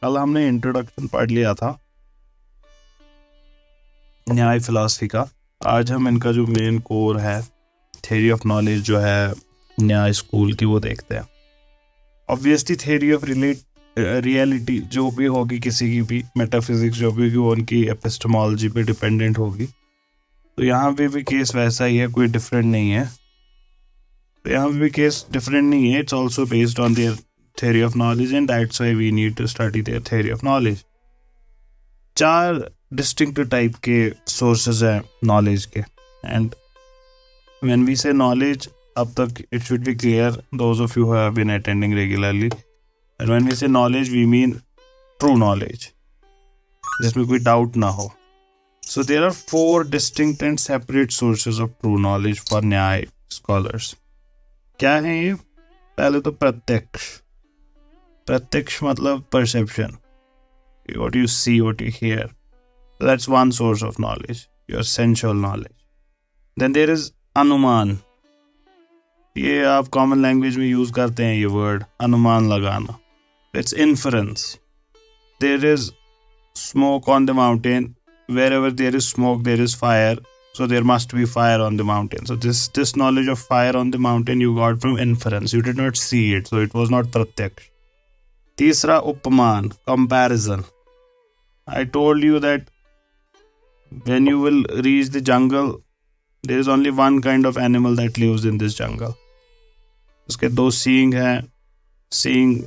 कल हमने इंट्रोडक्शन पढ़ लिया था न्याय फिलॉसफी का। आज हम इनका जो मेन कोर है, थ्योरी ऑफ नॉलेज जो है न्याय स्कूल की, वो देखते हैं। ऑब्वियसली थ्योरी ऑफ रियलिटी जो भी होगी, किसी की भी मेटाफिजिक्स जो भी होगी, वो उनकी एपिस्टेमोलॉजी पे डिपेंडेंट होगी। तो यहाँ पे भी केस वैसा ही है, कोई डिफरेंट नहीं है। तो यहाँ पे भी केस डिफरेंट नहीं है। It's also based on their theory of knowledge and that's why we need to study their theory of knowledge. 4 distinct type के सोर्सेज हैं नॉलेज के। And when we say knowledge, अब तक it should be clear those of you who have been attending regularly, and when we say knowledge we mean true knowledge, जिसमें कोई doubt ना हो। So there are 4 distinct and separate sources of true knowledge for न्याय scholars. क्या है ये? पहले तो प्रत्यक्ष। प्रत्यक्ष मतलब perception, what you see, what you hear. So that's one source of knowledge, your sensual knowledge. Then there is अनुमान। ये आप कॉमन लैंग्वेज में यूज करते हैं ये वर्ड, अनुमान लगाना। It's inference. There is smoke on the mountain. Wherever there is smoke, there is fire. So there must be fire on the mountain. So this knowledge of fire on the mountain you got from inference. You did not see it, so it was not pratyaksh. तीसरा उपमान, comparison. I told you that when you will reach the jungle, there is only one kind of animal that lives in this jungle. उसके 2 सींग हैं। सींग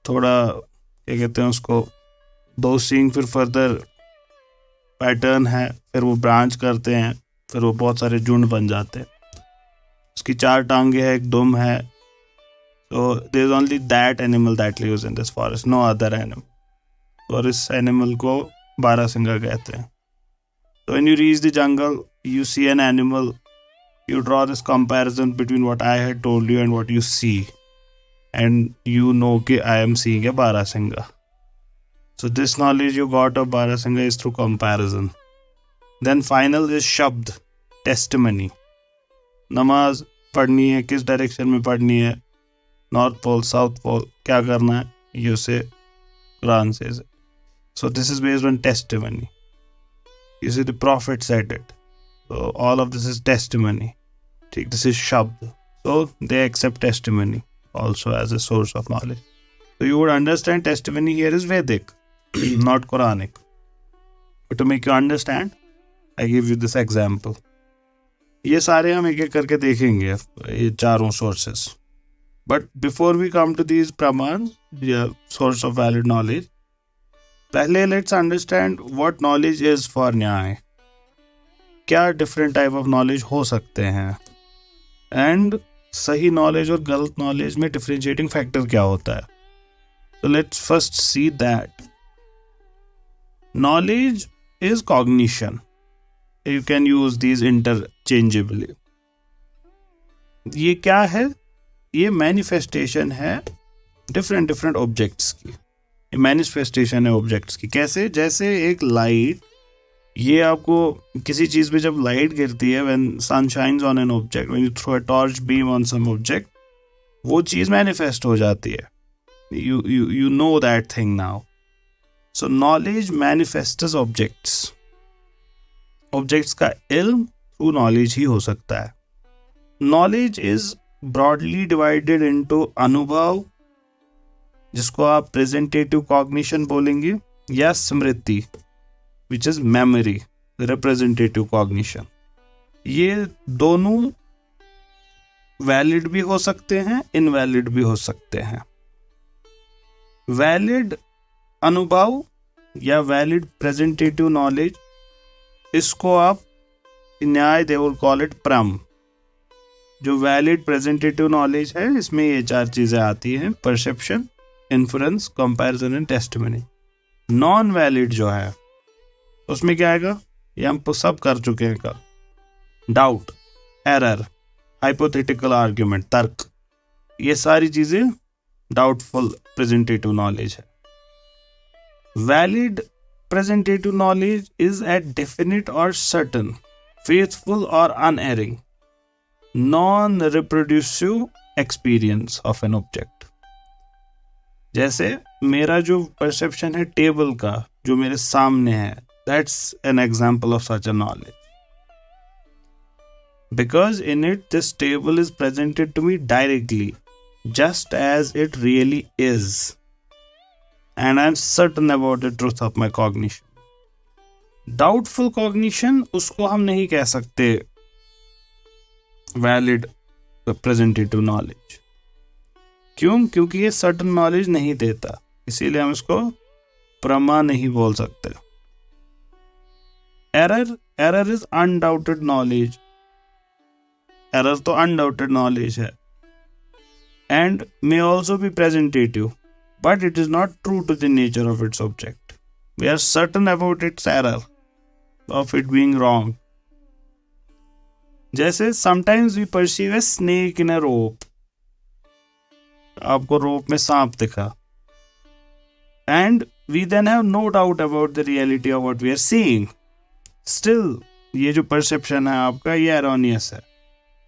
थोड़ा क्या कहते हैं उसको, 2 सींग फिर फर्दर पैटर्न है, फिर वो ब्रांच करते हैं, फिर वो बहुत सारे झुंड बन जाते हैं। उसकी 4 टांगे हैं, एक दुम है। So there is only that animal that lives in this forest, no other animal. और इस एनिमल को बारहसिंगा कहते हैं। So when you reach the jungle, you see an animal, you draw this comparison between what I had told you and what you see, and you know कि I am seeing a barasingha. So this knowledge you got of barasingha is through comparison. Then final is शब्द, testimony. नमाज पढ़नी है, किस direction में पढ़नी है, north pole, south pole, क्या करना है, ये उसे Quran says it. So this is based on testimony. You see the prophet said it. So all of this is testimony. ठीक, this is shabd. So they accept testimony also as a source of knowledge. So you would understand testimony here is Vedic, not Quranic. But to make you understand, I give you this example. ये सारे हम एक एक करके देखेंगे, ये चारों sources. But before we come to these pramans, the source of valid knowledge, पहले let's understand what knowledge is for न्याय। क्या different type of knowledge हो सकते हैं, and सही knowledge और गलत knowledge में differentiating factor क्या होता है। So let's first see that knowledge is cognition. You can use these interchangeably. ये क्या है? ये मैनिफेस्टेशन है डिफरेंट ऑब्जेक्ट्स की। ये मैनिफेस्टेशन है ऑब्जेक्ट्स की। कैसे? जैसे एक लाइट, ये आपको किसी चीज़ पे जब लाइट गिरती है, when sun shines on an object, when you throw a torch beam on some object, वो चीज़ मैनिफेस्ट हो जाती है। You know that thing now. So knowledge manifests objects. Objects का इल्म थ्रू नॉलेज ही हो सकता है। Knowledge is broadly divided into अनुभव, जिसको आप प्रेजेंटेटिव कॉग्निशन बोलेंगे, या स्मृति, which is memory, representative cognition. ये दोनों वैलिड भी हो सकते हैं, इनवैलिड भी हो सकते हैं। वैलिड अनुभव या वैलिड प्रेजेंटेटिव नॉलेज, इसको आप न्याय दे विल कॉल इट प्रम। जो वैलिड प्रेजेंटेटिव नॉलेज है, इसमें ये 4 चीजें आती हैं, perception, inference, comparison and testimony. Non valid जो है उसमें क्या आएगा, ये हम सब कर चुके हैं कल। डाउट, एरर, हाइपोथेटिकल आर्ग्यूमेंट, तर्क, ये सारी चीजें डाउटफुल प्रेजेंटेटिव नॉलेज है। Valid presentative knowledge is at definite और सर्टन, फेथफुल और unerring, non-reproducive experience of an object. जैसे मेरा जो परसेप्शन है टेबल का जो मेरे सामने है, that's an example of such a knowledge, because in it this table is presented to me directly just as it really is and I'm certain about the truth of my cognition. Doubtful cognition उसको हम नहीं कह सकते valid representative knowledge. क्यों? क्योंकि ये certain knowledge नहीं देता, इसीलिए हम इसको प्रमा नहीं बोल सकते. Error is undoubted knowledge. Error तो अनडाउटेड नॉलेज है and may also be presentative but it is not true to the nature of its object. We are certain about its error of it being wrong. जैसे sometimes we perceive a snake in a rope. आपको rope में सांप दिखा and we then have no doubt about the reality of what we are seeing. Still ये जो perception है आपका ये एरोनियस है,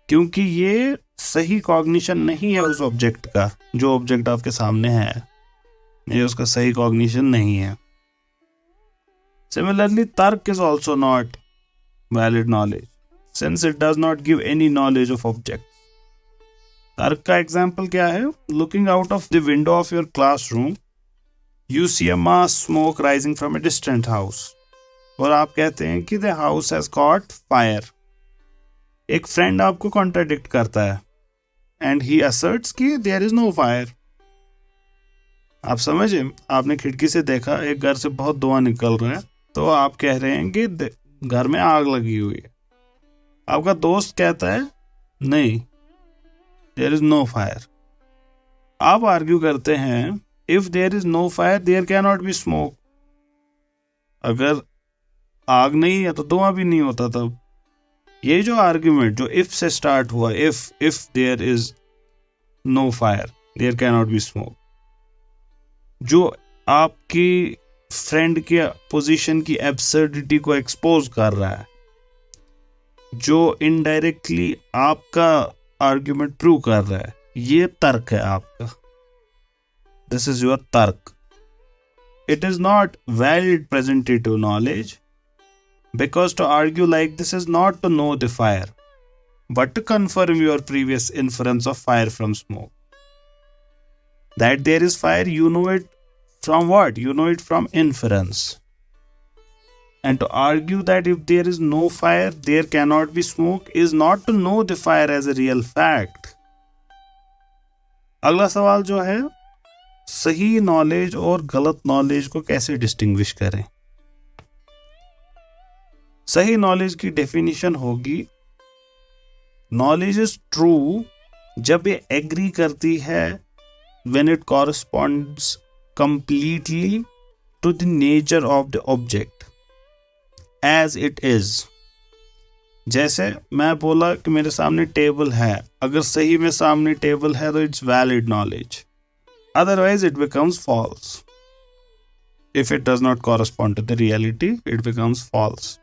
क्योंकि ये सही कॉग्निशन नहीं है उस ऑब्जेक्ट का. जो ऑब्जेक्ट आपके सामने है ये उसका सही कॉग्निशन नहीं है. Similarly tarka is also not valid knowledge since it does not give any knowledge of object. तर्क का एग्जाम्पल क्या है? Looking out of the window of your classroom you see a mass smoke rising from a distant house और आप कहते हैं कि the house has caught fire. एक फ्रेंड आपको कॉन्ट्राडिक्ट करता है एंड ही असर्ट्स कि देयर इज नो फायर. आप समझे, आपने खिड़की से देखा एक घर से बहुत धुआं निकल रहा है, तो आप कह रहे हैं कि घर में आग लगी हुई है. आपका दोस्त कहता है नहीं, देयर इज नो फायर. आप आर्ग्यू करते हैं if there is no fire there can not be smoke. अगर आग नहीं है तो धुआं भी नहीं होता. तब ये जो आर्ग्यूमेंट जो इफ से स्टार्ट हुआ, if there is no fire there can not be smoke, जो आपकी फ्रेंड के पोजीशन की एब्सर्डिटी को एक्सपोज कर रहा है, जो इनडायरेक्टली आपका आर्ग्यूमेंट प्रूव कर रहा है, ये तर्क है आपका. दिस इज योर तर्क. It is not valid presentative knowledge. Because to argue like this is not to know the fire, but to confirm your previous inference of fire from smoke. That there is fire, you know it from what? You know it from inference. And to argue that if there is no fire, there cannot be smoke is not to know the fire as a real fact. अगला सवाल जो है, सही knowledge और गलत knowledge को कैसे distinguish करें? सही नॉलेज की डेफिनेशन होगी, नॉलेज इज ट्रू जब ये एग्री करती है when it corresponds completely to the nature of the object as it is. जैसे मैं बोला कि मेरे सामने टेबल है, अगर सही में सामने टेबल है तो it's valid knowledge, otherwise it becomes false. If it does not correspond to the reality it becomes false.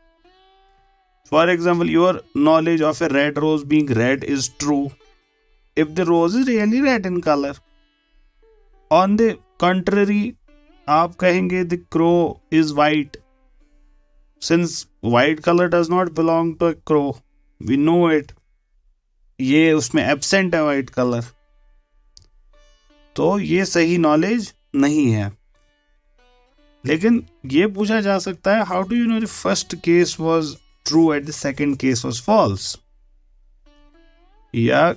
For example, your knowledge of a red rose being red is true if the rose is really red in color. On the contrary, आप कहेंगे the crow is white since white color does not belong to a crow. We know it. ये उसमें absent है white color. तो ये सही knowledge नहीं है. लेकिन ये पूछा जा सकता है, how do you know the first case was true and the second case was false? या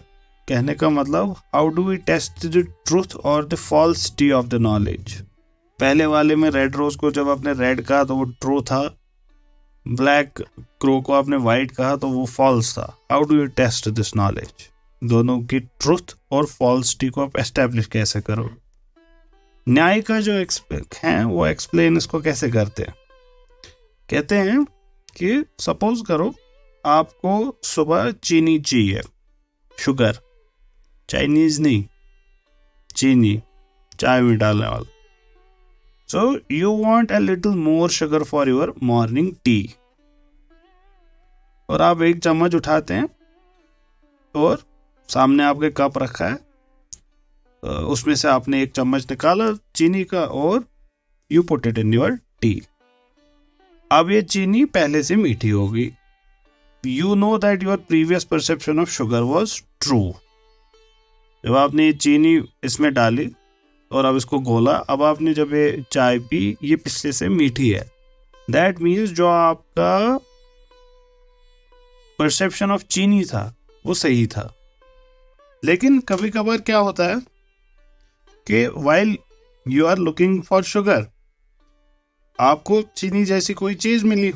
कहने का मतलब how do we test the truth or the falsity of the knowledge? पहले वाले में रेड रोज को जब आपने रेड कहा तो वो ट्रू था, ब्लैक क्रो को आपने वाइट कहा तो वो फॉल्स था. How do you test this knowledge? दोनों की ट्रुथ और फॉल्सिटी को आप एस्टेब्लिश कैसे करो? न्याय का जो है वो एक्सप्लेन इसको कैसे करते हैं? कहते हैं कि सपोज करो आपको सुबह चीनी चाहिए, शुगर, चाइनीज नहीं, चीनी, चाय में डालने वाला. So you want a little more sugar for your morning tea. और आप एक चम्मच उठाते हैं और सामने आपके कप रखा है उसमें से आपने एक चम्मच निकाला चीनी का और you put it in your T. अब ये चीनी पहले से मीठी होगी। You know that your previous perception of sugar was true. जब आपने ये चीनी इसमें डाली और अब इसको घोला, अब आपने जब ये चाय पी, ये पिछले से मीठी है। दैट मीन्स जो आपका परसेप्शन ऑफ चीनी था वो सही था। लेकिन कभी कभार क्या होता है कि while you are looking for sugar, आपको चीनी जैसी कोई चीज मिली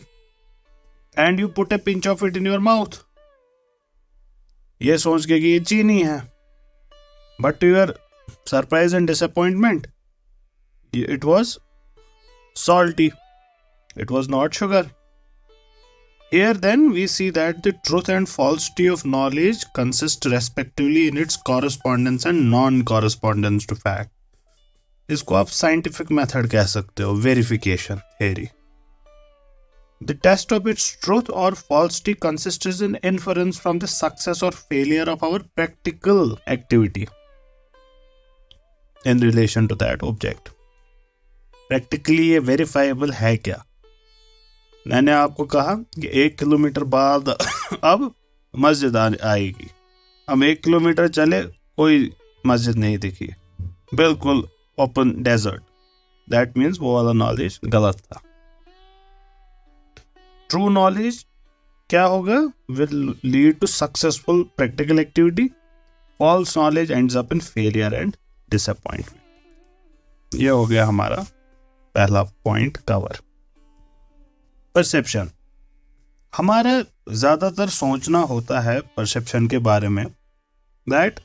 and you put a pinch of it in your mouth, ये सोच के कि ये चीनी है, but to your surprise and disappointment it was salty, it was not sugar. Here then we see that the truth and falsity of knowledge consist respectively in its correspondence and non-correspondence to fact. इसको आप scientific method कह सकते हो, verification theory. The test of its truth or falsity consists in inference from the success or failure of our practical activity in relation to that object. Practically ये verifiable है क्या? मैंने आपको कहा कि 1 किलोमीटर बाद अब मस्जिद आएगी। हम 1 किलोमीटर चले, कोई मस्जिद नहीं दिखी, बिल्कुल ओपन डेजर्ट। दैट मीन्स वो वाला नॉलेज गलत था। ट्रू नॉलेज क्या होगा? Will lead to successful practical activity. False knowledge ends up in failure and disappointment. ये हो गया हमारा पहला पॉइंट कवर। परसेप्शन, हमारा ज्यादातर सोचना होता है परसेप्शन के बारे में दैट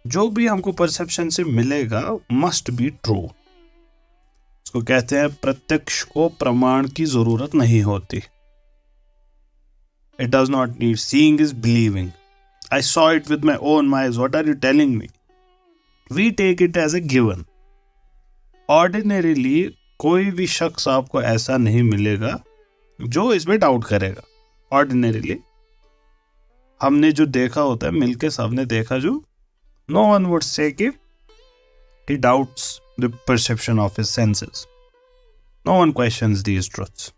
जो भी हमको परसेप्शन से मिलेगा मस्ट बी ट्रू। इसको कहते हैं प्रत्यक्ष को प्रमाण की जरूरत नहीं होती। It does not need, seeing is believing. I saw it with my own eyes, what are you telling me? We take it as a given. Ordinarily कोई भी शख्स आपको ऐसा नहीं मिलेगा जो इसमें डाउट करेगा। ऑर्डिनरीली हमने जो देखा होता है, मिलके सबने देखा, जो नो वन वुड से कि he doubts the perception of his senses. No one questions these truths.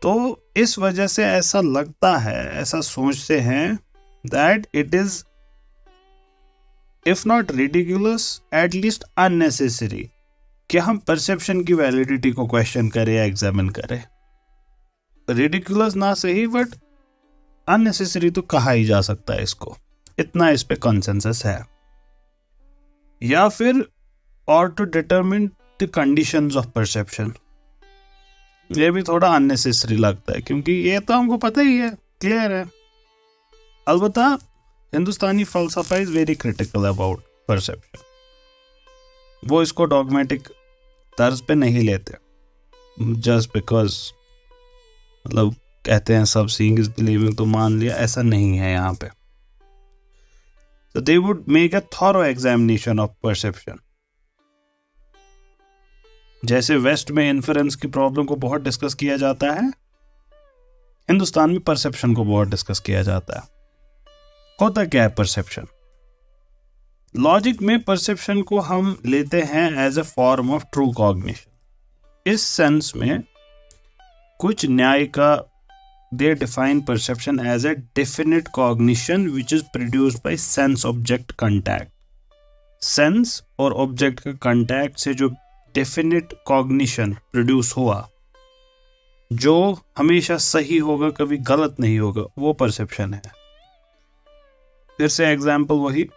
तो इस वजह से ऐसा लगता है, ऐसा सोचते हैं that it is if not ridiculous at least unnecessary कि हम परसेप्शन की वैलिडिटी को क्वेश्चन करें या एग्जामिन करें। रिडिकुलस ना सही, बट अननेसेसरी तो कहा ही जा सकता है इसको, इतना इस पे कंसेंसस है। या फिर और to determine the conditions of perception, ये भी थोड़ा अननेसेसरी लगता है क्योंकि ये तो हमको पता ही है, क्लियर है। अलबत्ता हिंदुस्तानी फलसफा is very critical about perception. वो इसको डॉगमेटिक तर्ज पे नहीं लेते जस्ट बिकॉज मतलब कहते हैं सब सीइंग इज बिलीविंग तो मान लिया, ऐसा नहीं है यहाँ पे। So they would make a thorough examination of perception. जैसे वेस्ट में इन्फरेंस की प्रॉब्लम को बहुत डिस्कस किया जाता है, हिंदुस्तान में परसेप्शन को बहुत डिस्कस किया जाता है। होता क्या है परसेप्शन? लॉजिक में परसेप्शन को हम लेते हैं as a form of true cognition. इस सेंस में कुछ न्याय का they define perception as a definite cognition which is produced by sense object contact. Sense और object का contact से जो definite cognition produce हुआ, जो हमेशा सही होगा, कभी गलत नहीं होगा, वो perception है। फिर से एग्जाम्पल वही,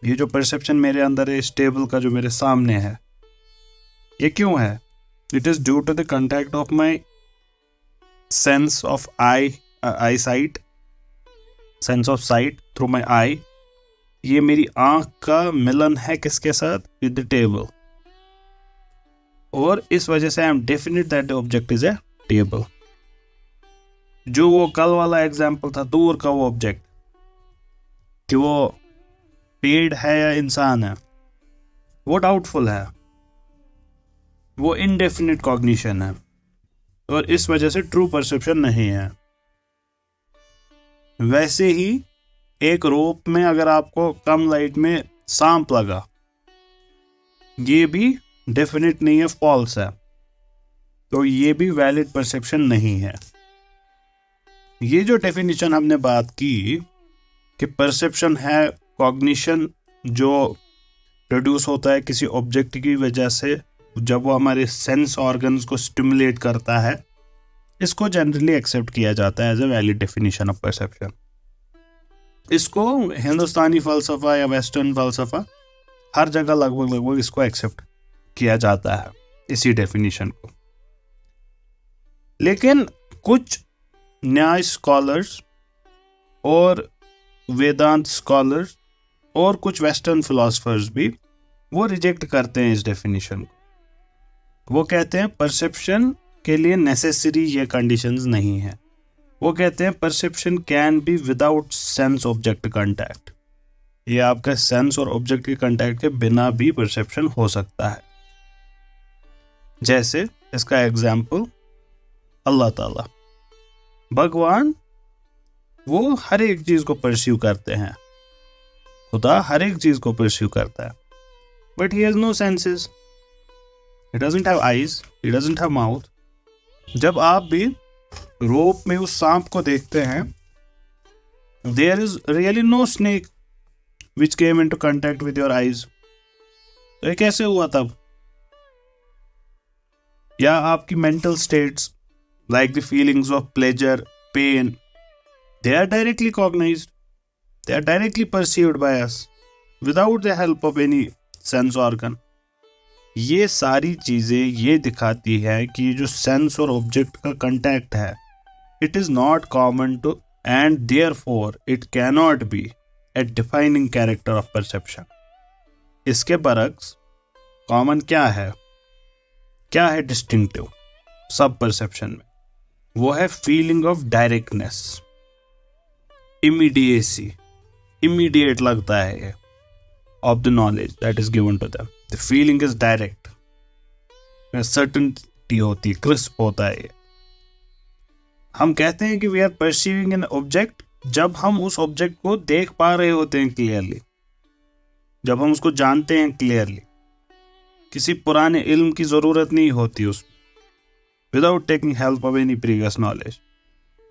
ये जो perception मेरे अंदर है, इस टेबल का जो मेरे सामने है, ये क्यों है? It is due to the contact of my sense of eyesight, sense of sight through my eye. ये मेरी आंख का मिलन है किसके साथ? with the table. और इस वजह से I am definite that the object is a table. जो वो कल वाला एग्जाम्पल था, दूर का वो ऑब्जेक्ट, कि वो पेड़ है या इंसान है, वो डाउटफुल है, वो इनडेफिनिट कॉग्निशन है और इस वजह से ट्रू परसेप्शन नहीं है। वैसे ही एक रोप में अगर आपको कम लाइट में सांप लगा, ये भी डेफिनेट नहीं है, फॉल्स है, तो ये भी वैलिड परसेप्शन नहीं है। ये जो डेफिनेशन हमने बात की कि परसेप्शन है कॉग्निशन जो प्रोड्यूस होता है किसी ऑब्जेक्ट की वजह से जब वो हमारे सेंस ऑर्गन्स को स्टिमुलेट करता है, इसको जनरली एक्सेप्ट किया जाता है as a valid definition of perception. इसको हिंदुस्तानी फ़लसफ़ा या वेस्टर्न फ़लसफ़ा हर जगह लगभग इसको एक्सेप्ट किया जाता है, इसी डेफिनेशन को। लेकिन कुछ न्याय स्कॉलर्स और वेदांत स्कॉलर्स और कुछ वेस्टर्न फिलोसफर्स भी वो रिजेक्ट करते हैं इस डेफिनेशन को। वो कहते हैं परसेप्शन के लिए नेसेसरी ये कंडीशंस नहीं है। वो कहते हैं perception can be without sense object contact. ये आपका सेंस और ऑब्जेक्ट के कांटेक्ट के बिना भी परसेप्शन हो सकता है। जैसे इसका एग्जाम्पल अल्लाह ताला, भगवान वो हर एक चीज को परस्यू करते हैं, खुदा हर एक चीज को परस्यू करता है, but he has no senses, he doesn't have eyes, he doesn't have mouth. जब आप भी रोप में उस सांप को देखते हैं, there is really no snake which came into contact with your eyes. तो ये कैसे हुआ तब? या आपकी mental states like the feelings of pleasure, pain, they are directly cognized, they are directly perceived by us without the help of any sense organ. ये सारी चीजें ये दिखाती है कि जो सेंस और ऑब्जेक्ट का कांटेक्ट है, it is not common to and therefore it cannot be a defining character of perception. इसके बरक्स कॉमन क्या है डिस्टिंक्टिव सब परसेप्शन में? वो है feeling of directness, immediacy, immediate लगता है ये of the knowledge that is given to them. The feeling is direct, certainty होती है, क्रिस्प होता है ये। हम कहते हैं कि we are perceiving an object जब हम उस ऑब्जेक्ट को देख पा रहे होते हैं क्लियरली, जब हम उसको जानते हैं क्लियरली। किसी पुराने इल्म की जरूरत नहीं होती उसमें, without taking help of any previous knowledge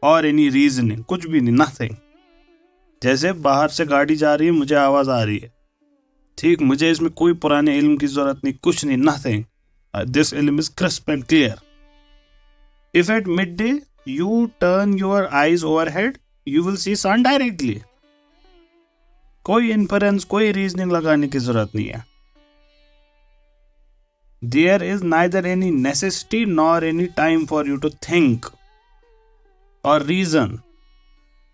or any reasoning, कुछ भी नहीं, nothing। जैसे बाहर से गाड़ी जा रही है, मुझे आवाज आ रही है, ठीक, मुझे इसमें कोई पुराने इल्म की जरूरत नहीं, कुछ नहीं, nothing, this ilm is crisp and clear। If at midday you turn your eyes overhead, you will see sun directly। कोई inference, कोई reasoning लगाने की जरूरत नहीं है। There is neither any necessity nor any time for you to think or reason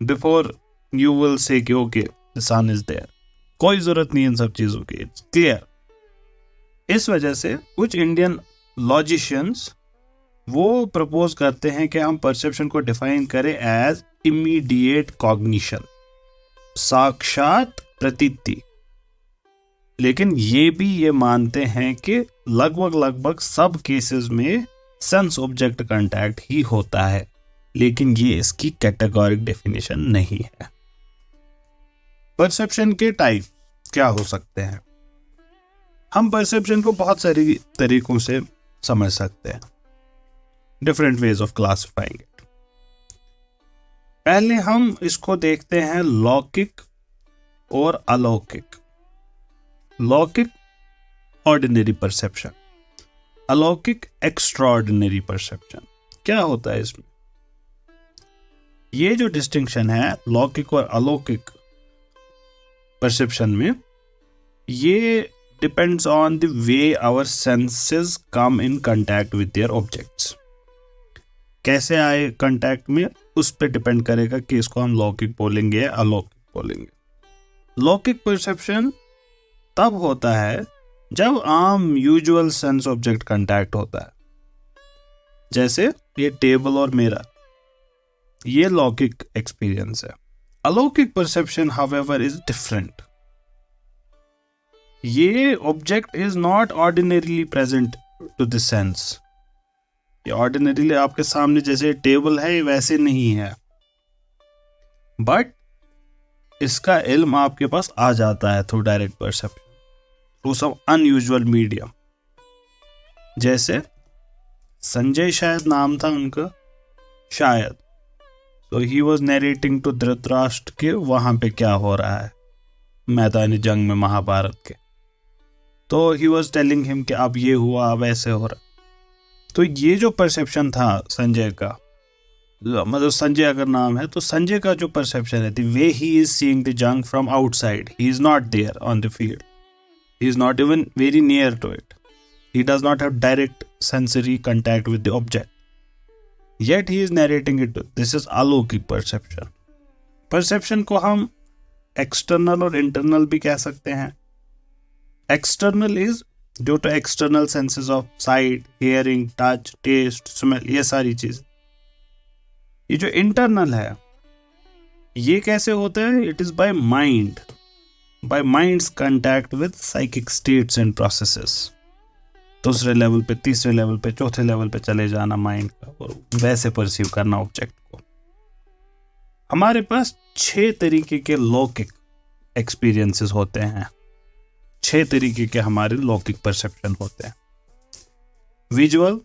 before you will say कि okay, the sun is there। कोई जरूरत नहीं इन सब चीजों की, it's clear। इस वजह से कुछ इंडियन लॉजिशियंस वो प्रपोज करते हैं कि हम परसेप्शन को डिफाइन करें एज इमीडिएट कॉग्निशन, साक्षात प्रतीति। लेकिन ये भी ये मानते हैं कि लगभग सब केसेस में सेंस ऑब्जेक्ट कांटेक्ट ही होता है, लेकिन ये इसकी कैटेगोरिक डेफिनेशन नहीं है। परसेप्शन के टाइप क्या हो सकते हैं? हम परसेप्शन को बहुत सारी तरीकों से समझ सकते हैं, different ways of classifying it. पहले हम इसको देखते हैं लौकिक और अलौकिक। लौकिक ऑर्डिनरी परसेप्शन, अलौकिक एक्स्ट्राऑर्डिनरी परसेप्शन। क्या होता है इसमें? ये जो डिस्टिंक्शन है लौकिक और अलौकिक परसेप्शन में, ये depends on the way our senses come in contact with their objects. कैसे आए कांटेक्ट में, उस पर डिपेंड करेगा कि इसको हम लौकिक बोलेंगे या अलौकिक बोलेंगे। लौकिक परसेप्शन तब होता है जब आम यूजुअल सेंस ऑब्जेक्ट कांटेक्ट होता है, जैसे ये टेबल और मेरा, ये लौकिक एक्सपीरियंस है। अलौकिक परसेप्शन हाउएवर इज डिफरेंट। ये object is not ordinarily present to the sense. ये ऑर्डिनरीली आपके सामने जैसे टेबल है वैसे नहीं है, बट इसका इल्म आपके पास आ जाता है through direct perception, through some unusual medium. जैसे संजय शायद नाम था उनका, शायद, तो he was narrating to Dhritarashtra के वहां पे क्या हो रहा है मैदानी जंग में महाभारत के। तो ही वॉज टेलिंग हिम कि अब ये हुआ, अब ऐसे हो रहा। तो ये जो परसेप्शन था संजय का, मतलब संजय अगर नाम है तो संजय का जो परसेप्शन है, the way he is seeing the जंग from outside, he is not there on the field, he is not even very near to it, he does not have direct sensory contact with the object, yet he is narrating it. This is अलौकिक perception. Perception को हम external और internal भी कह सकते हैं। External is due to external senses of sight, hearing, touch, taste, smell, ये सारी चीज। ये जो internal है, ये कैसे होता है? It is by mind, by mind's contact with psychic states and processes. दूसरे लेवल पे, तीसरे लेवल पे, चौथे लेवल पे चले जाना माइंड का, और वैसे परसीव करना ऑब्जेक्ट को। हमारे पास 6 तरीके के लौकिक एक्सपीरियंसेस होते हैं, 6 तरीके के हमारे लौकिक परसेप्शन होते हैं। विजुअल,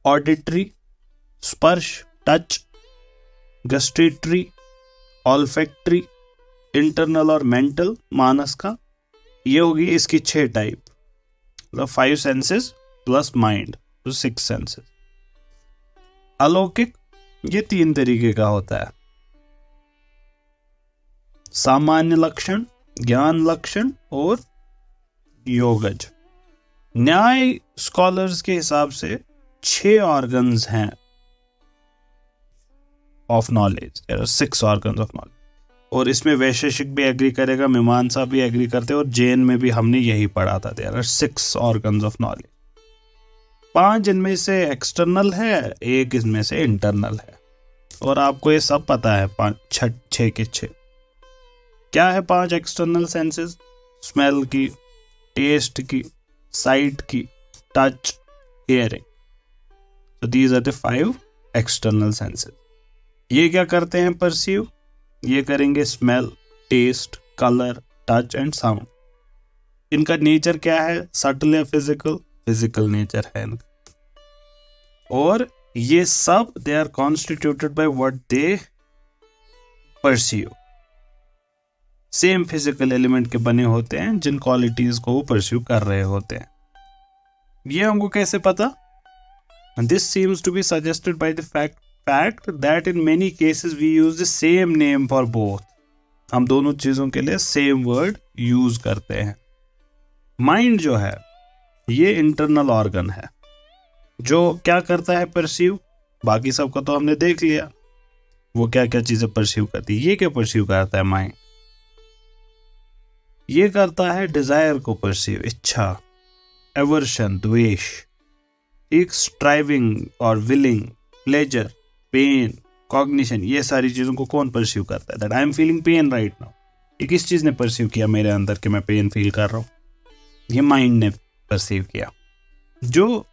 ऑडिटरी, स्पर्श, टच, गस्टेटरी, ऑल्फैक्टरी, इंटरनल और मेंटल, मानस का। ये होगी इसकी 6 टाइप, मतलब 5 सेंसेस प्लस माइंड, तो 6 सेंसेस। अलौकिक ये 3 तरीके का होता है, सामान्य लक्षण, ज्ञान लक्षण और योगज। न्याय स्कॉलर्स के हिसाब से 6 ऑर्गन्स हैं of knowledge, 6 organs of knowledge, और इसमें वैशेषिक भी एग्री करेगा, मीमांसा भी एग्री करते हैं, और जैन में भी हमने यही पढ़ा था। There are 6 organs of knowledge. 5 इनमें से एक्सटर्नल है, 1 इनमें से इंटरनल है, और आपको ये सब पता है। 6 के 6 क्या है? 5 एक्सटर्नल सेंसेस, स्मेल की, टेस्ट की, साइट की, टच, हियरिंग। तो these are the 5 external senses. ये क्या करते हैं? परसीव। ये करेंगे smell, taste, colour, touch and sound. इनका नेचर क्या है? सटल या फिजिकल? फिजिकल नेचर है इनका। और ये सब they are constituted by what they perceive. Same physical element के बने होते हैं जिन क्वालिटीज को वो परसीव कर रहे होते हैं। ये हमको कैसे पता? This seems to be suggested by the fact that in many cases we use the same name for both. हम दोनों चीजों के लिए सेम वर्ड यूज करते हैं। माइंड जो है ये इंटरनल ऑर्गन है जो क्या करता है? परसीव। बाकी सबका तो हमने देख लिया वो क्या क्या चीजें परसीव करती है। ये क्या परसीव करता है? माइंड ये करता है डिजायर को परसीव, इच्छा, एवर्शन, द्वेष, एक स्ट्राइविंग और विलिंग, प्लेजर, पेन, कॉग्निशन। ये सारी चीजों को कौन परसीव करता है? That I am feeling pain right now. ये किस चीज ने परसीव किया मेरे अंदर कि मैं पेन फील कर रहा हूं? ये माइंड ने परसीव किया। जो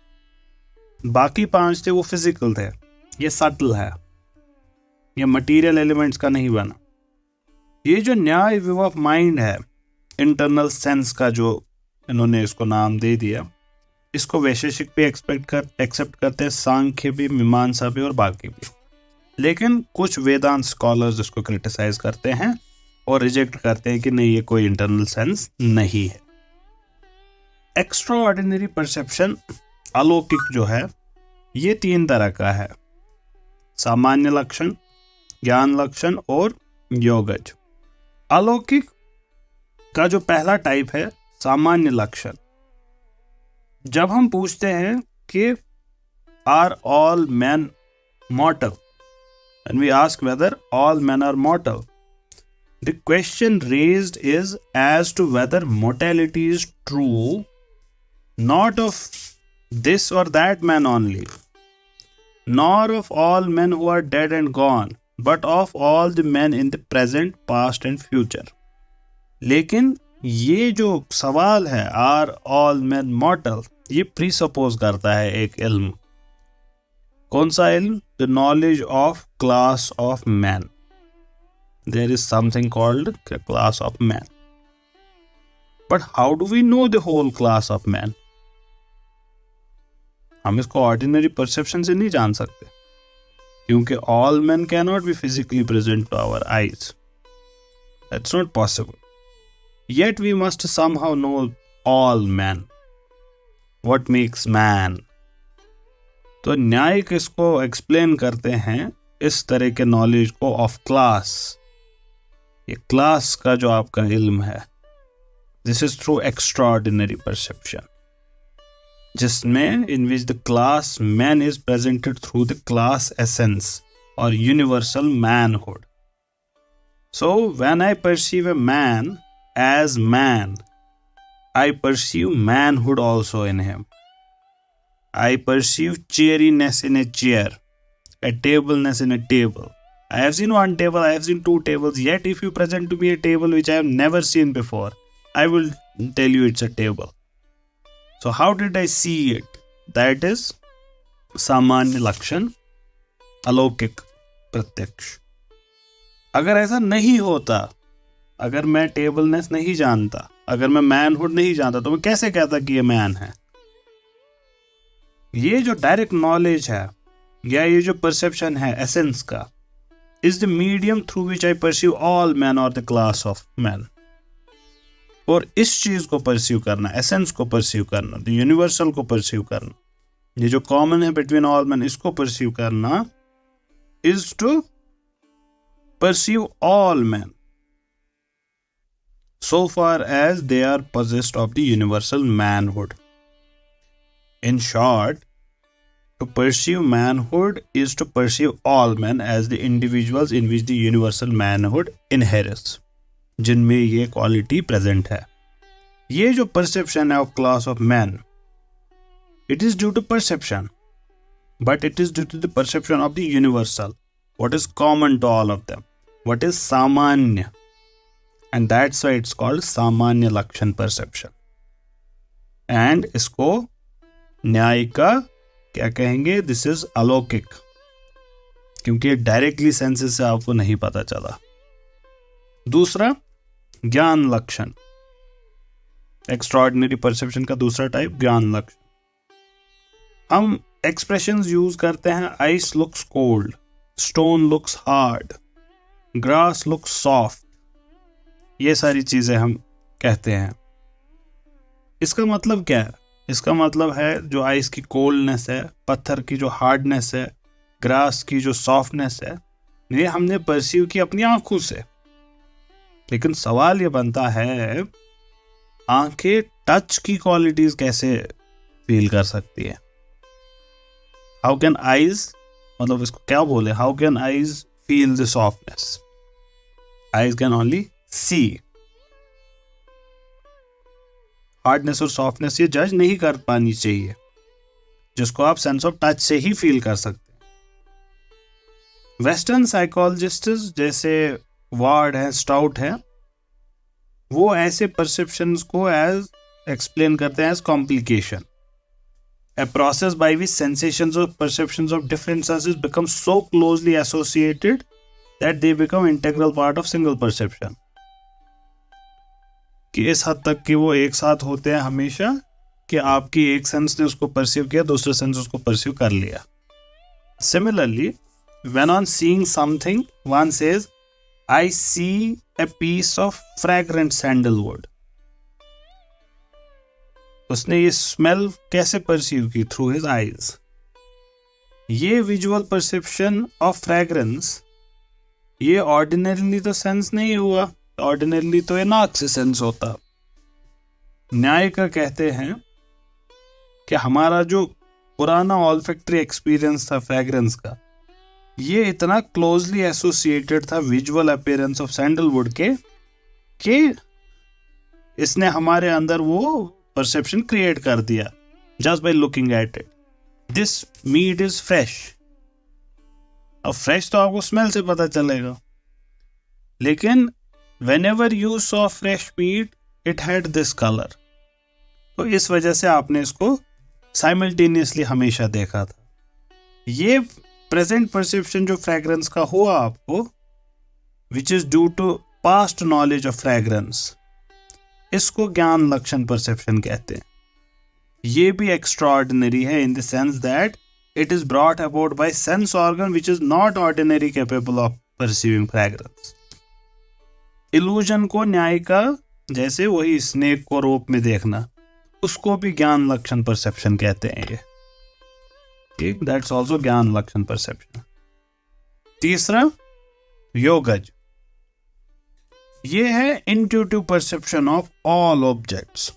बाकी 5 थे वो फिजिकल थे, ये सटल है, ये मटेरियल एलिमेंट्स का नहीं बना। ये जो न्याय व्यू ऑफ माइंड है, इंटरनल सेंस का जो इन्होंने इसको नाम दे दिया, इसको वैशेषिक भी एक्सेप्ट करते हैं, सांख्य भी, मीमांसा भी और बाकी भी। लेकिन कुछ वेदांत स्कॉलर्स इसको क्रिटिसाइज करते हैं और रिजेक्ट करते हैं कि नहीं, ये कोई इंटरनल सेंस नहीं है। एक्स्ट्रा ऑर्डिनरी परसेप्शन, अलौकिक जो है, ये 3 तरह का है, सामान्य लक्षण, ज्ञान लक्षण और योगज। अलौकिक का जो पहला टाइप है सामान्य लक्षण। जब हम पूछते हैं कि are all man mortal, and we ask whether all men are mortal, the question raised is as to whether mortality is true, not of this or that man only, nor of all men who are dead and gone, but of all the men in the present, past and future. लेकिन ये जो सवाल है are all man मॉर्टल, ये प्रीसपोज करता है एक इल्म। कौन सा इल्म? The knowledge of class of man, there is something called a class of man. But how do we know the whole class of man? हम इसको ordinary perception से नहीं जान सकते, क्योंकि all men cannot be physically present to our eyes. That's not possible. Yet we must somehow know all men. What makes man? तो न्यायिक इसको एक्सप्लेन करते हैं इस तरह के नॉलेज को ऑफ क्लास. ये क्लास का जो आपका इल्म है, this is through extraordinary perception, जिसमें in which the class man is presented through the class essence और universal manhood. So when I perceive a man as man, I perceive manhood also in him. I perceive cheeriness in a chair, a tableness in a table. I have seen one table, I have seen two tables, yet if you present to me a table which I have never seen before, I will tell you it's a table. So how did I see it? That is सामान्य लक्षण, अलौकिक प्रत्यक्ष. अगर ऐसा नहीं होता, अगर मैं टेबलनेस नहीं जानता, अगर मैं मैनहुड नहीं जानता, तो मैं कैसे कहता कि ये मैन है? ये जो डायरेक्ट नॉलेज है या ये जो परसेप्शन है एसेंस का, is the medium through which I perceive all man और द क्लास ऑफ मैन. और इस चीज को परसीव करना, एसेंस को परसीव करना, द यूनिवर्सल को परसीव करना, ये जो कॉमन है बिटवीन ऑल मैन, इसको परसीव करना is to perceive all man so far as they are possessed of the universal manhood. In short, to perceive manhood is to perceive all men as the individuals in which the universal manhood inheres, जिनमें ये quality present है. ये जो perception है of class of man, it is due to perception, but it is due to the perception of the universal, what is common to all of them, what is सामान्य. And that's why it's called सामान्य लक्षण perception. And इसको न्याय का क्या कहेंगे? This is अलौकिक, क्योंकि डायरेक्टली सेंसेस से आपको नहीं पता चला. दूसरा ज्ञान लक्षण, एक्स्ट्राऑर्डिनरी परसेप्शन का दूसरा टाइप ज्ञान लक्षण. हम एक्सप्रेशंस यूज करते हैं, ice looks cold, stone looks hard, grass looks soft. ये सारी चीजें हम कहते हैं. इसका मतलब क्या है? इसका मतलब है जो आइस की कोल्डनेस है, पत्थर की जो हार्डनेस है, ग्रास की जो सॉफ्टनेस है, ये हमने परसीव की अपनी आंखों से. लेकिन सवाल ये बनता है, आंखें टच की क्वालिटीज कैसे फील कर सकती है? हाउ कैन आईज, मतलब इसको क्या बोले, how can eyes feel the softness? Eyes can only see. Hardness और सॉफ्टनेस ये जज नहीं कर पानी चाहिए, जिसको आप सेंस ऑफ टच से ही फील कर सकते हैं. वेस्टर्न साइकोलॉजिस्ट जैसे वार्ड है, स्टाउट है, वो ऐसे परसेप्शंस को एज एक्सप्लेन करते हैं as complication, a process by which sensations or perceptions of different senses become so closely associated that they become integral part of single perception. कि इस हद तक कि वो एक साथ होते हैं हमेशा, कि आपकी एक सेंस ने उसको परसीव किया, दूसरे सेंस उसको परसीव कर लिया. Similarly, when on seeing something, one says, I see a piece of fragrant sandalwood. उसने ये स्मेल कैसे परसीव की? Through his eyes. ये विजुअल परसेप्शन ऑफ फ्रेग्रेंस, ये ऑर्डिनरीली तो सेंस नहीं हुआ, ऑर्डिनरीली तो ये नाक से सेंस होता. न्याय का कहते हैं कि हमारा जो पुराना ऑल्फैक्टरी एक्सपीरियंस था फ्रेग्रेंस का, ये इतना क्लोजली एसोसिएटेड था विजुअल अपीयरेंस ऑफ सैंडलवुड के, कि इसने हमारे अंदर वो परसेप्शन क्रिएट कर दिया just by looking at it. This meat is fresh. अब फ्रेश तो आपको स्मेल से पता चलेगा, लेकिन whenever you saw fresh meat, it had this color. तो इस वजह से आपने इसको साइमल्टेनियसली हमेशा देखा था. ये प्रेजेंट परसेप्शन जो फ्रेग्रेंस का हुआ आपको, which is due to past knowledge of fragrance, इसको ज्ञान लक्षण परसेप्शन कहते हैं। ये भी एक्स्ट्राऑर्डिनरी है in the sense that it is brought about by sense organ which is not ordinary capable of perceiving fragrance. Illusion को न्याय का, जैसे वही स्नेक को रोप में देखना, उसको भी ज्ञान लक्षण परसेप्शन कहते हैं। ये ठीक, दैट्स ऑल्सो ज्ञान लक्षण परसेप्शन। तीसरा योगज, ये है intuitive perception of all objects,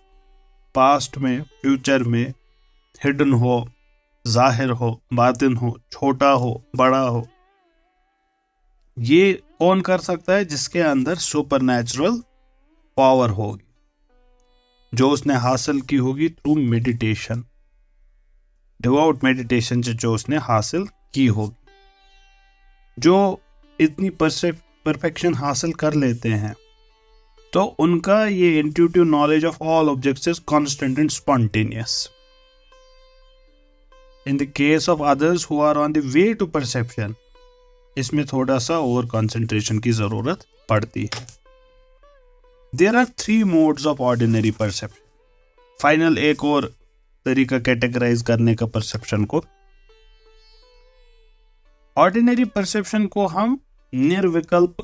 past में, फ्यूचर में, हिडन हो, जाहिर हो, बातिन हो, छोटा हो, बड़ा हो। ये कौन कर सकता है? जिसके अंदर सुपरनैचुरल पावर होगी, जो उसने हासिल की होगी थ्रू मेडिटेशन, डिवोट मेडिटेशन से जो उसने हासिल की होगी। जो इतनी परफेक्शन हासिल कर लेते हैं तो उनका ये intuitive knowledge of all objects is constant and spontaneous. In the case of others who are on the way to perception, इसमें थोड़ा सा ओवर कंसंट्रेशन की जरूरत पड़ती है। There are 3 modes of ordinary perception. Final एक और तरीका कैटेगराइज करने का परसेप्शन को, ऑर्डिनरी परसेप्शन को हम निर्विकल्प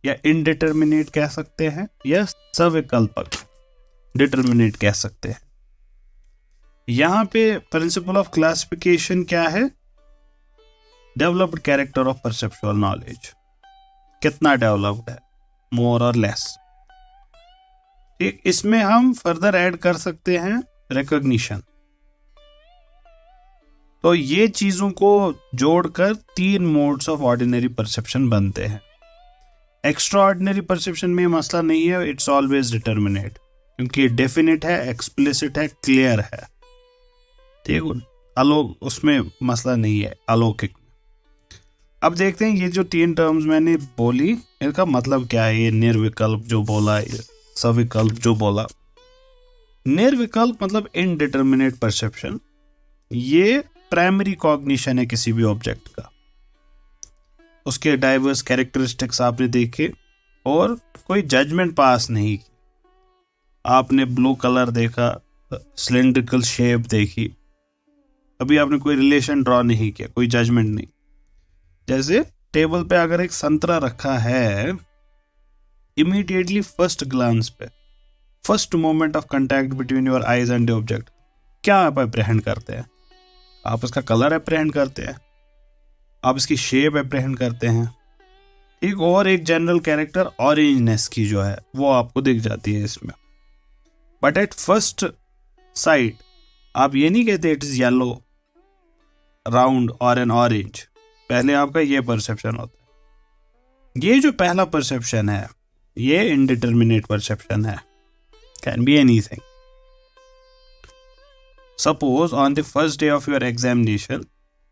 या इनडिटर्मिनेट कह सकते हैं, या सविकल्पक डिटर्मिनेट कह सकते हैं। यहां पे प्रिंसिपल ऑफ क्लासिफिकेशन क्या है? Developed character of perceptual knowledge, कितना डेवलप्ड है, मोर और लेस। ठीक, इसमें हम फर्दर ऐड कर सकते हैं रिकॉग्निशन। तो ये चीजों को जोड़कर 3 मोड्स ऑफ ऑर्डिनरी परसेप्शन बनते हैं। एक्स्ट्रा ऑर्डिनरी परसेप्शन में मसला नहीं है, इट्स ऑलवेज डिटर्मिनेट, क्योंकि डेफिनेट है, एक्सप्लिसिट है, क्लियर है। ठीक, उसमें मसला नहीं है अलौकिक। अब देखते हैं ये जो 3 टर्म्स मैंने बोली, इनका मतलब क्या है। ये निर्विकल्प जो बोला, सविकल्प जो बोला। निर्विकल्प मतलब इनडिटर्मिनेट परसेप्शन, ये प्राइमरी कॉग्निशन है किसी भी ऑब्जेक्ट का। उसके डाइवर्स कैरेक्टरिस्टिक्स आपने देखे और कोई जजमेंट पास नहीं की। आपने ब्लू कलर देखा, सिलेंड्रिकल शेप देखी, अभी आपने कोई रिलेशन ड्रॉ नहीं किया, कोई जजमेंट नहीं। जैसे टेबल पे अगर एक संतरा रखा है, इमीडिएटली फर्स्ट ग्लांस पे, first moment of contact between your eyes and the object, क्या आप अप्रहेंड करते हैं? आप इसका कलर अप्रहेंड करते हैं, आप इसकी शेप अप्रहेंड करते हैं। एक और एक जनरल कैरेक्टर ऑरेंजनेस की जो है वो आपको दिख जाती है इसमें। बट एट फर्स्ट साइट आप ये नहीं कहते इट इज येलो, राउंड और एन ऑरेंज। पहले आपका ये परसेप्शन होता है। ये जो पहला परसेप्शन है ये इनडिटर्मिनेट परसेप्शन है, can be anything. Suppose on the first day of your examination,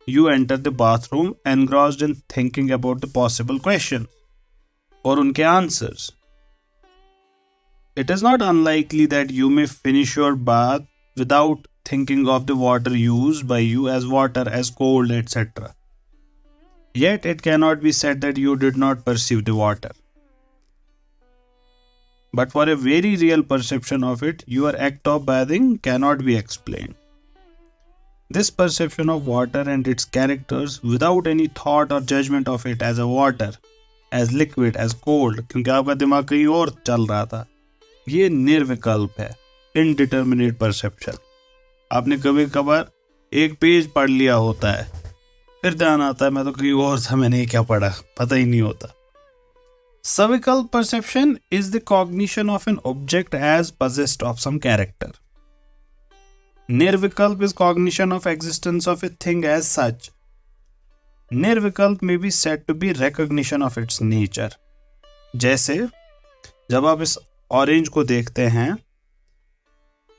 you enter the bathroom engrossed in thinking about the possible questions और उनके answers. It is not unlikely that you may finish your bath without thinking of the water used by you as water, as cold, etc. Yet it cannot be said that you did not perceive the water. But for a very real perception of it, your act of bathing cannot be explained. This perception of water and its characters without any thought or judgment of it as a water, as liquid, as cold, क्योंकि आपका दिमाग कहीं और चल रहा था, ये निर्विकल्प है, इनडिटर्मिनेट परसेप्शन। आपने कभी कभार एक पेज पढ़ लिया होता है, फिर ध्यान आता है मैं तो कहीं और था, मैंने क्या पढ़ा पता ही नहीं होता। Savikalp perception is the cognition of an object as possessed of some character. Nirvikalp is cognition of existence of a thing as such. Nirvikalp may be said to be recognition of its nature. जैसे जब आप इस orange को देखते हैं,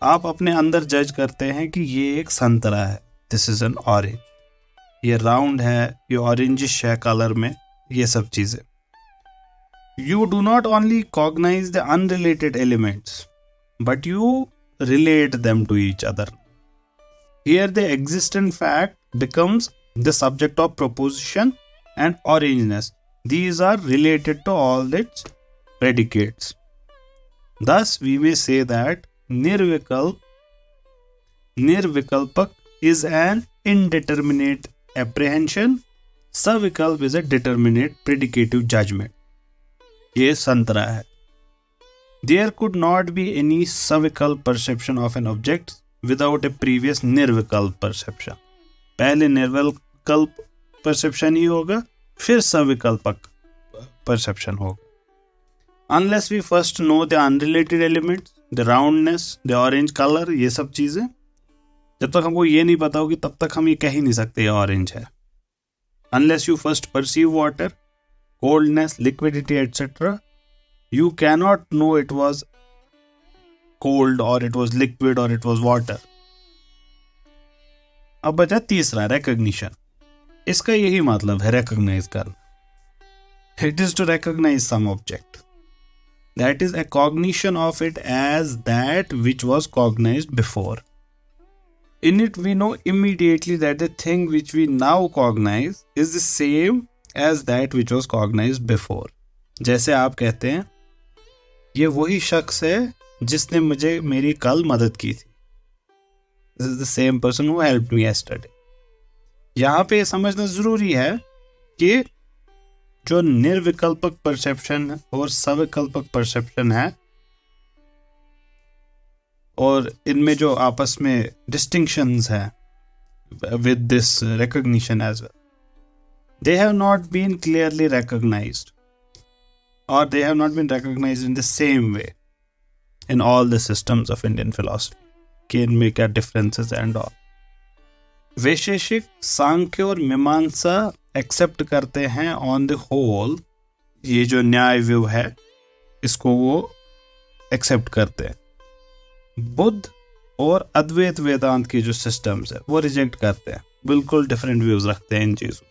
आप अपने अंदर जज करते हैं कि ये एक संतरा है, दिस इज एन ऑरेंज, ये राउंड है, ये ऑरेंजिश है कलर में, ये सब चीजें। You do not only cognize the unrelated elements, but you relate them to each other. Here the existent fact becomes the subject of proposition and orangeness, These are related to all its predicates. Thus, we may say that nirvikalpak is an indeterminate apprehension. Savikalp is a determinate predicative judgment. ये संतरा है. There could not be any savikalp perception of an object without a previous nirvikalp perception. पहले निर्विकल्प perception ही होगा, फिर सविकल्पक perception होगा. Unless we first know the unrelated elements, the roundness, the orange color, ये सब चीजें, जब तक हमको ये नहीं पता होगी तब तक हम ये कह ही नहीं सकते ये ऑरेंज है. Unless you first perceive water, coldness, liquidity, etc., you cannot know it was cold or it was liquid or it was water. अब बचा तीसरा, recognition. इसका यही मतलब है recognize करना. It is to recognize some object. That is a cognition of it as that which was cognized before. In it we know immediately that the thing which we now cognize is the same as that which was cognized before. जैसे आप कहते हैं ये वही शख्स है जिसने मुझे मेरी कल मदद की थी. This is the same person who helped me yesterday. यहाँ पे समझना जरूरी है कि जो निर्विकल्पक परसेप्शन और सविकल्पक परसेप्शन है और इनमें जो आपस में distinctions है with this recognition as well, they have not been clearly recognized or they have not been recognized in the same way in all the systems of Indian philosophy. कि इनमें क्या differences and all. वैशेषिक, सांख्य और मीमांसा accept करते हैं on the whole. ये जो न्याय व्यू है इसको वो एक्सेप्ट करते हैं. बुद्ध और अद्वैत वेदांत की जो सिस्टम्स है वो रिजेक्ट करते हैं. बिल्कुल डिफरेंट व्यूज रखते हैं इन चीज़ों.